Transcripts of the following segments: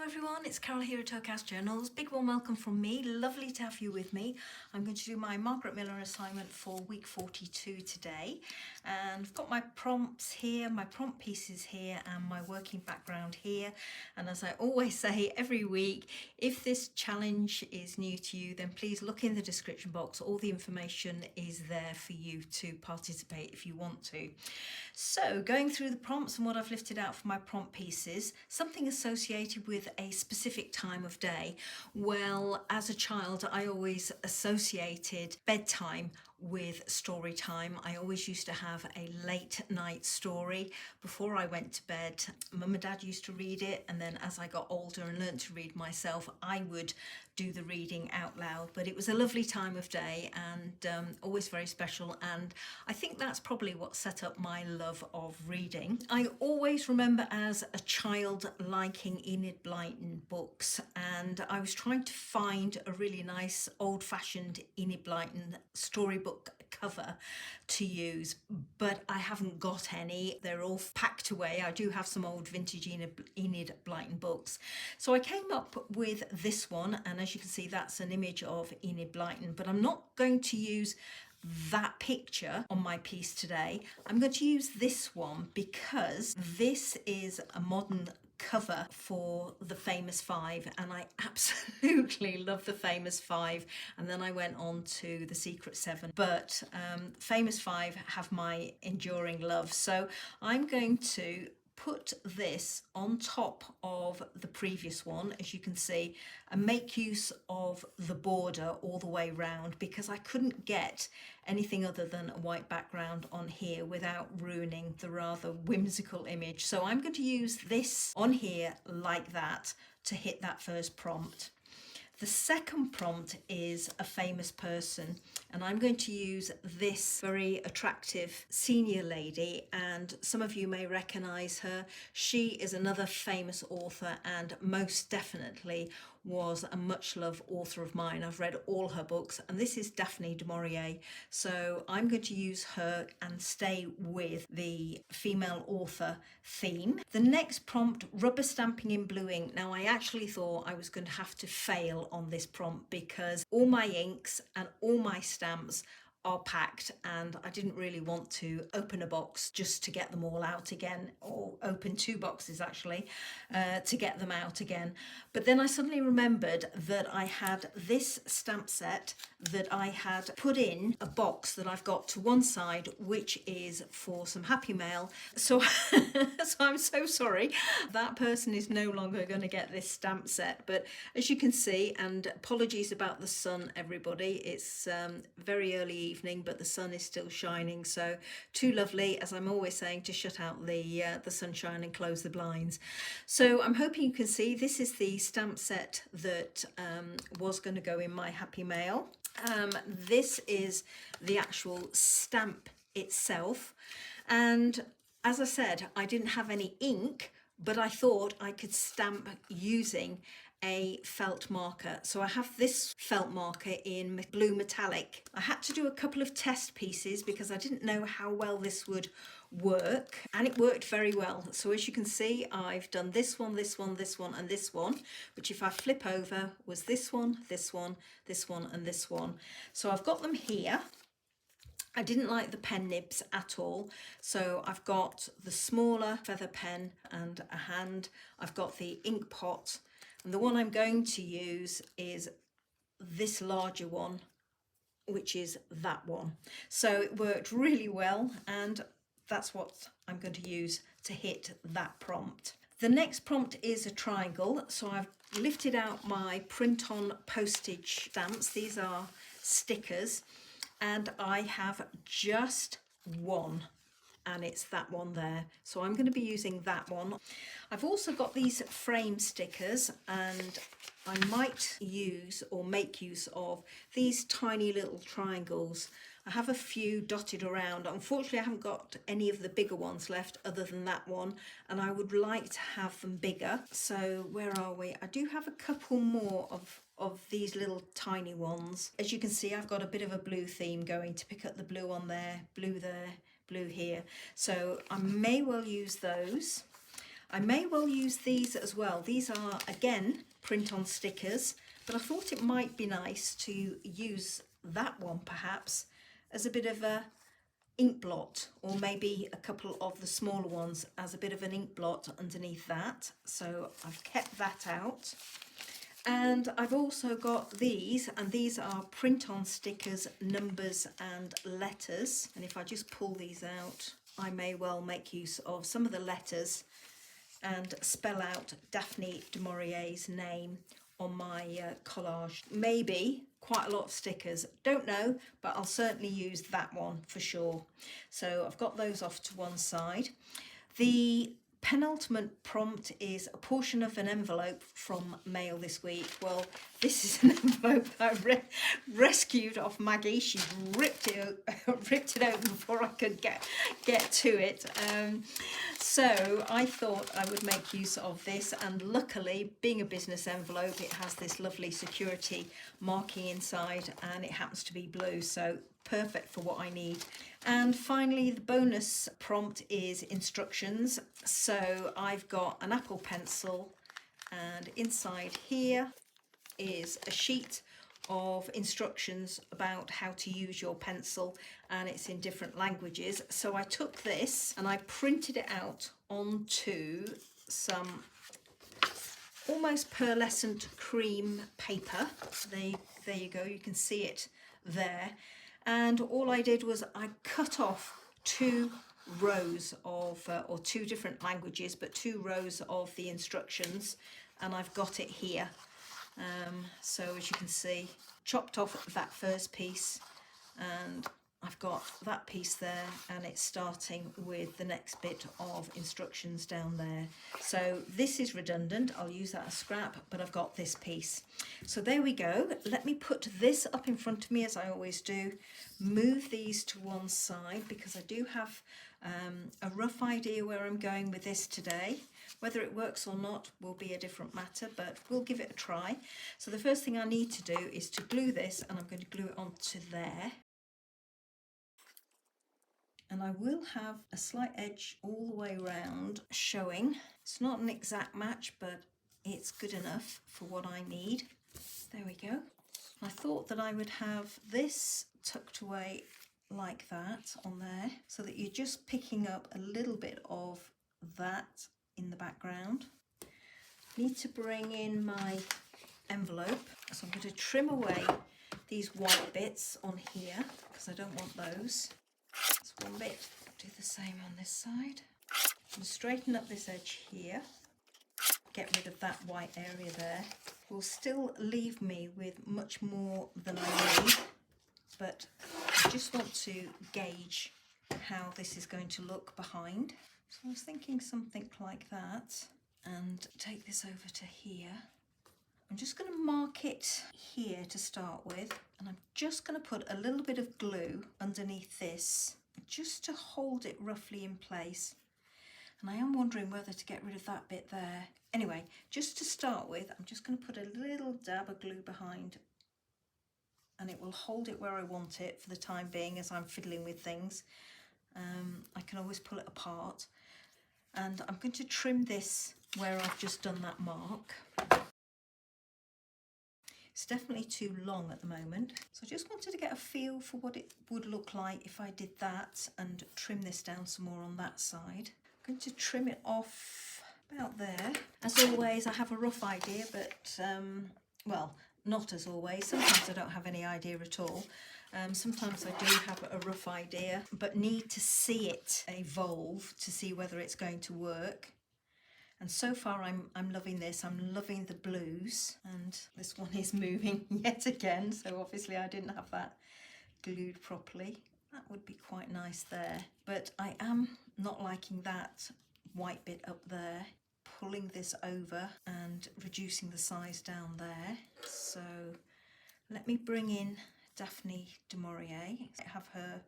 everyone, it's Carol here at Towcast Journals. Big warm welcome from me. Lovely to have you with me. I'm going to do my Margarete Miller assignment for week 42 today. And I've got my prompts here, my prompt pieces here, and my working background here. And as I always say every week, if this challenge is new to you, then please look in the description box. All the information is there for you to participate if you want to. So going through the prompts and what I've lifted out for my prompt pieces, something associated with a specific time of day. Well, as a child, I always associated bedtime with story time. I always used to have a late night story before I went to bed. Mum and Dad used to read it, and then as I got older and learned to read myself, I would do the reading out loud. But it was a lovely time of day and always very special, and I think that's probably what set up my love of reading. I always remember as a child liking Enid Blyton books, and I was trying to find a really nice old-fashioned Enid Blyton storybook cover to use, but I haven't got any. They're all packed away. I do have some old vintage Enid Blyton books. So I came up with this one, and as you can see, that's an image of Enid Blyton, but I'm not going to use that picture on my piece today. I'm going to use this one because this is a modern cover for the Famous Five, and I absolutely love the Famous Five, and then I went on to the Secret Seven, but Famous Five have my enduring love. So I'm going to put this on top of the previous one, as you can see, and make use of the border all the way round because I couldn't get anything other than a white background on here without ruining the rather whimsical image. So I'm going to use this on here like that to hit that first prompt. The second prompt is a famous person, and I'm going to use this very attractive senior lady, and some of you may recognise her. She is another famous author and most definitely was a much loved author of mine. I've read all her books, and this is Daphne Du Maurier. So I'm going to use her and stay with the female author theme. The next prompt, rubber stamping in blue ink. Now I actually thought I was going to have to fail on this prompt because all my inks and all my stamps are packed, and I didn't really want to open a box just to get them all out again, or open two boxes actually to get them out again. But then I suddenly remembered that I had this stamp set that I had put in a box that I've got to one side, which is for some happy mail. So, so I'm so sorry. That person is no longer going to get this stamp set. But as you can see, and apologies about the sun, everybody, it's very early evening, but the sun is still shining. So too lovely, as I'm always saying, to shut out the sunshine and close the blinds. So I'm hoping you can see this is the stamp set that was going to go in my happy mail. This is the actual stamp itself, and as I said, I didn't have any ink, but I thought I could stamp using a felt marker. So I have this felt marker in blue metallic. I had to do a couple of test pieces because I didn't know how well this would work, and it worked very well. So as you can see, I've done this one, this one, this one, and this one, which if I flip over was this one, this one, this one, and this one. So I've got them here. I didn't like the pen nibs at all, so I've got the smaller feather pen and a hand. I've got the ink pot, and the one I'm going to use is this larger one, which is that one. So it worked really well, and that's what I'm going to use to hit that prompt. The next prompt is a triangle, so I've lifted out my print on postage stamps. These are stickers, and I have just one, and it's that one there. So I'm going to be using that one. I've also got these frame stickers, and I might use or make use of these tiny little triangles. I have a few dotted around. Unfortunately, I haven't got any of the bigger ones left other than that one, and I would like to have them bigger. So where are we? I do have a couple more of these little tiny ones. As you can see, I've got a bit of a blue theme going to pick up the blue on there, blue here. So I may well use those. I may well use these as well. These are, again, print on stickers, but I thought it might be nice to use that one perhaps as a bit of a ink blot, or maybe a couple of the smaller ones as a bit of an ink blot underneath that. So I've kept that out. And I've also got these, and these are print on stickers, numbers and letters. And if I just pull these out, I may well make use of some of the letters and spell out Daphne Du Maurier's name on my collage. Maybe quite a lot of stickers, don't know, but I'll certainly use that one for sure. So I've got those off to one side. The penultimate prompt is a portion of an envelope from mail this week. Well, this is an envelope I rescued off Maggie. She ripped it open before I could get to it. So I thought I would make use of this, and luckily, being a business envelope, it has this lovely security marking inside, and it happens to be blue, so perfect for what I need. And finally, the bonus prompt is instructions. So I've got an Apple pencil, and inside here is a sheet of instructions about how to use your pencil, and it's in different languages. So I took this and I printed it out onto some almost pearlescent cream paper. There you go, you can see it there. And all I did was I cut off 2 rows of, or 2 different languages, but 2 rows of the instructions, and I've got it here. So as you can see, chopped off that first piece, and I've got that piece there, and it's starting with the next bit of instructions down there. So this is redundant, I'll use that as scrap, but I've got this piece. So there we go. Let me put this up in front of me as I always do, move these to one side, because I do have a rough idea where I'm going with this today. Whether it works or not will be a different matter, but we'll give it a try. So the first thing I need to do is to glue this, and I'm going to glue it onto there. And I will have a slight edge all the way around showing. It's not an exact match, but it's good enough for what I need. There we go. I thought that I would have this tucked away like that on there, so that you're just picking up a little bit of that in the background. Need to bring in my envelope, so I'm going to trim away these white bits on here because I don't want those. That's one bit. Do the same on this side. And straighten up this edge here. Get rid of that white area there. Will still leave me with much more than I need, but I just want to gauge how this is going to look behind. So I was thinking something like that, and take this over to here. I'm just going to mark it here to start with, and I'm just going to put a little bit of glue underneath this just to hold it roughly in place. And I am wondering whether to get rid of that bit there. Anyway, just to start with, I'm just going to put a little dab of glue behind, and it will hold it where I want it for the time being as I'm fiddling with things. I can always pull it apart, and I'm going to trim this where I've just done that mark. It's definitely too long at the moment, so I just wanted to get a feel for what it would look like if I did that and trim this down some more on that side. I'm going to trim it off about there. As always, I have a rough idea, but well, not as always. Sometimes I don't have any idea at all. Sometimes I do have a rough idea, but need to see it evolve to see whether it's going to work. And so far I'm loving this. I'm loving the blues, and this one is moving yet again, so obviously I didn't have that glued properly. That would be quite nice there, but I am not liking that white bit up there. Pulling this over and reducing the size down there. So let me bring in Daphne Du Maurier. I have her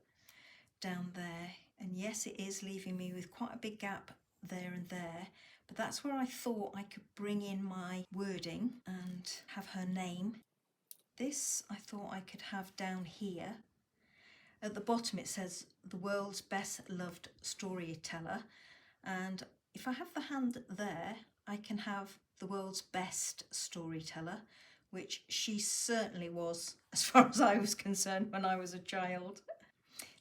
down there, and yes, it is leaving me with quite a big gap there and there, but that's where I thought I could bring in my wording and have her name. This I thought I could have down here. At the bottom it says the world's best loved storyteller, and if I have the hand there, I can have the world's best storyteller, which she certainly was as far as I was concerned when I was a child.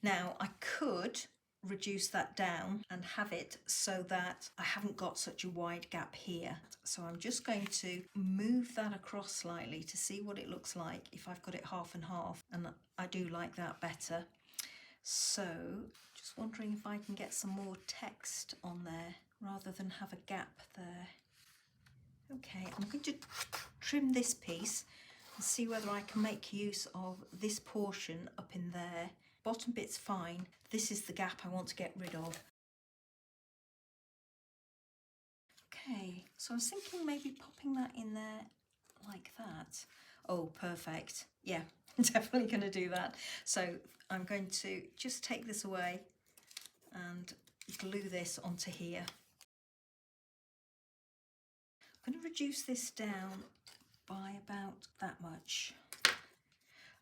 Now I could reduce that down and have it so that I haven't got such a wide gap here. So I'm just going to move that across slightly to see what it looks like if I've got it half and half, and I do like that better. So just wondering if I can get some more text on there rather than have a gap there. Okay, I'm going to trim this piece and see whether I can make use of this portion up in there. Bottom bit's fine. This is the gap I want to get rid of. Okay, so I was thinking maybe popping that in there like that. Oh, perfect. Yeah, definitely going to do that. So I'm going to just take this away and glue this onto here. I'm going to reduce this down by about that much.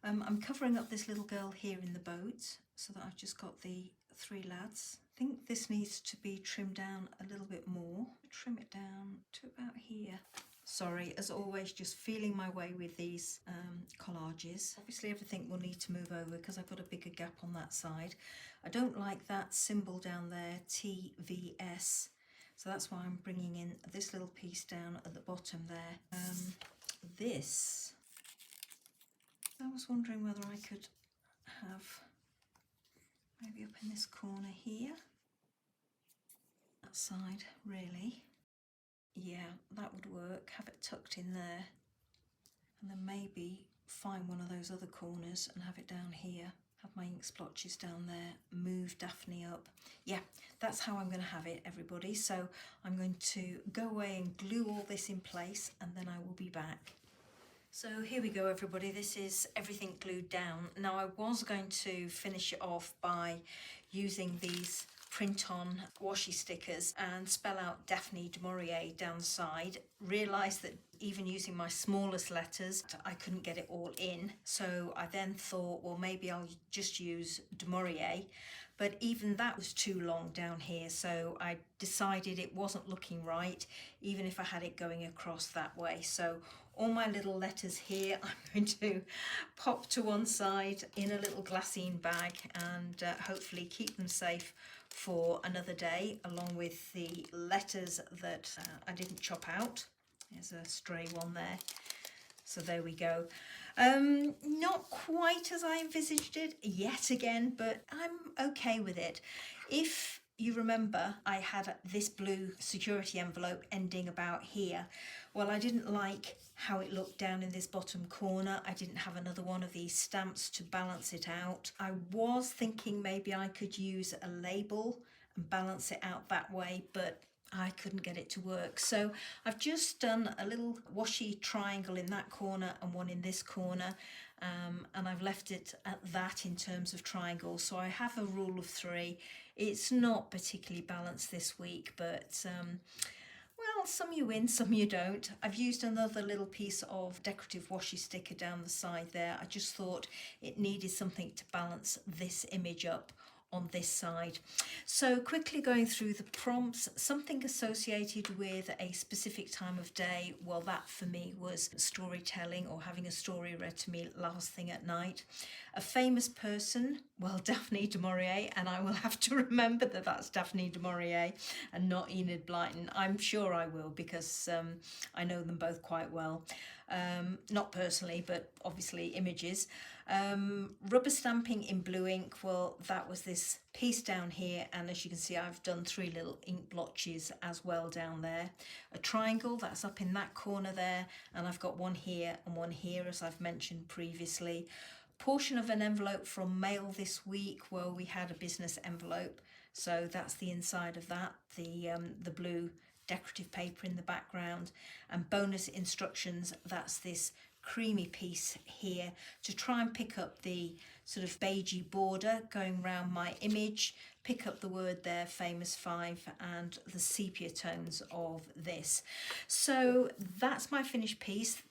I'm covering up this little girl here in the boat so that I've just got the 3 lads. I think this needs to be trimmed down a little bit more. Trim it down to about here. Sorry, as always, just feeling my way with these collages. Obviously everything will need to move over because I've got a bigger gap on that side. I don't like that symbol down there, TVS. So that's why I'm bringing in this little piece down at the bottom there. This, I was wondering whether I could have maybe up in this corner here. That side, really. Yeah, that would work. Have it tucked in there. And then maybe find one of those other corners and have it down here. Have my ink splotches down there, move Daphne up. Yeah, that's how I'm going to have it, everybody. So I'm going to go away and glue all this in place, and then I will be back. So here we go, everybody. This is everything glued down. Now I was going to finish it off by using these print on washi stickers and spell out Daphne Du Maurier down the side. Realised that even using my smallest letters I couldn't get it all in, so I then thought, well, maybe I'll just use Du Maurier, but even that was too long down here, so I decided it wasn't looking right even if I had it going across that way. So all my little letters here I'm going to pop to one side in a little glassine bag and hopefully keep them safe for another day, along with the letters that I didn't chop out. There's a stray one there. So there we go. Not quite as I envisaged it yet again, but I'm okay with it. If you remember, I had this blue security envelope ending about here. Well, I didn't like how it looked down in this bottom corner. I didn't have another one of these stamps to balance it out. I was thinking maybe I could use a label and balance it out that way, but I couldn't get it to work. So I've just done a little washi triangle in that corner and one in this corner, and I've left it at that in terms of triangles. So I have a rule of 3. It's not particularly balanced this week, but well, some you win, some you don't. I've used another little piece of decorative washi sticker down the side there. I just thought it needed something to balance this image up on this side. So quickly going through the prompts, something associated with a specific time of day. Well, that for me was storytelling or having a story read to me last thing at night. A famous person, well, Daphne Du Maurier, and I will have to remember that that's Daphne Du Maurier and not Enid Blyton. I'm sure I will, because I know them both quite well. Not personally, but obviously images. Rubber stamping in blue ink, well, that was this piece down here, and as you can see I've done 3 little ink blotches as well down there. A triangle, that's up in that corner there, and I've got one here and one here, as I've mentioned previously. Portion of an envelope from mail this week, well, we had a business envelope, so that's the inside of that, the blue decorative paper in the background. And bonus instructions, that's this creamy piece here to try and pick up the sort of beigey border going around my image, pick up the word there, famous 5, and the sepia tones of this. So that's my finished piece.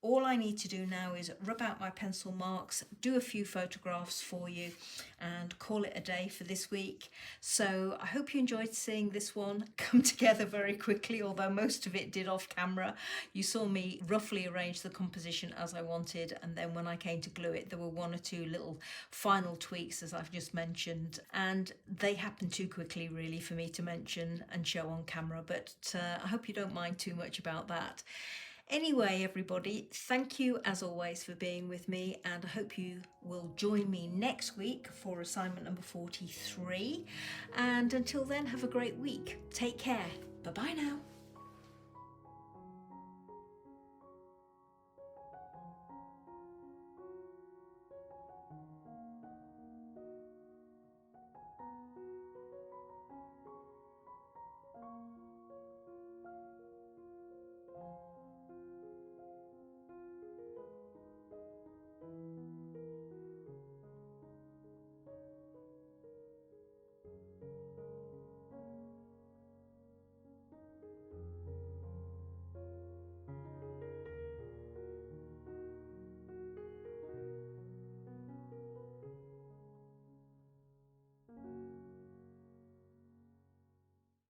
all I need to do now is rub out my pencil marks, do a few photographs for you, and call it a day for this week. So I hope you enjoyed seeing this one come together very quickly, although most of it did off camera. You saw me roughly arrange the composition as I wanted, and then when I came to glue it, there were one or two little final tweaks, as I've just mentioned, and they happened too quickly really for me to mention and show on camera, but I hope you don't mind too much about that. Anyway, everybody, thank you as always for being with me, and I hope you will join me next week for assignment number 43. And until then, have a great week. Take care. Bye-bye now.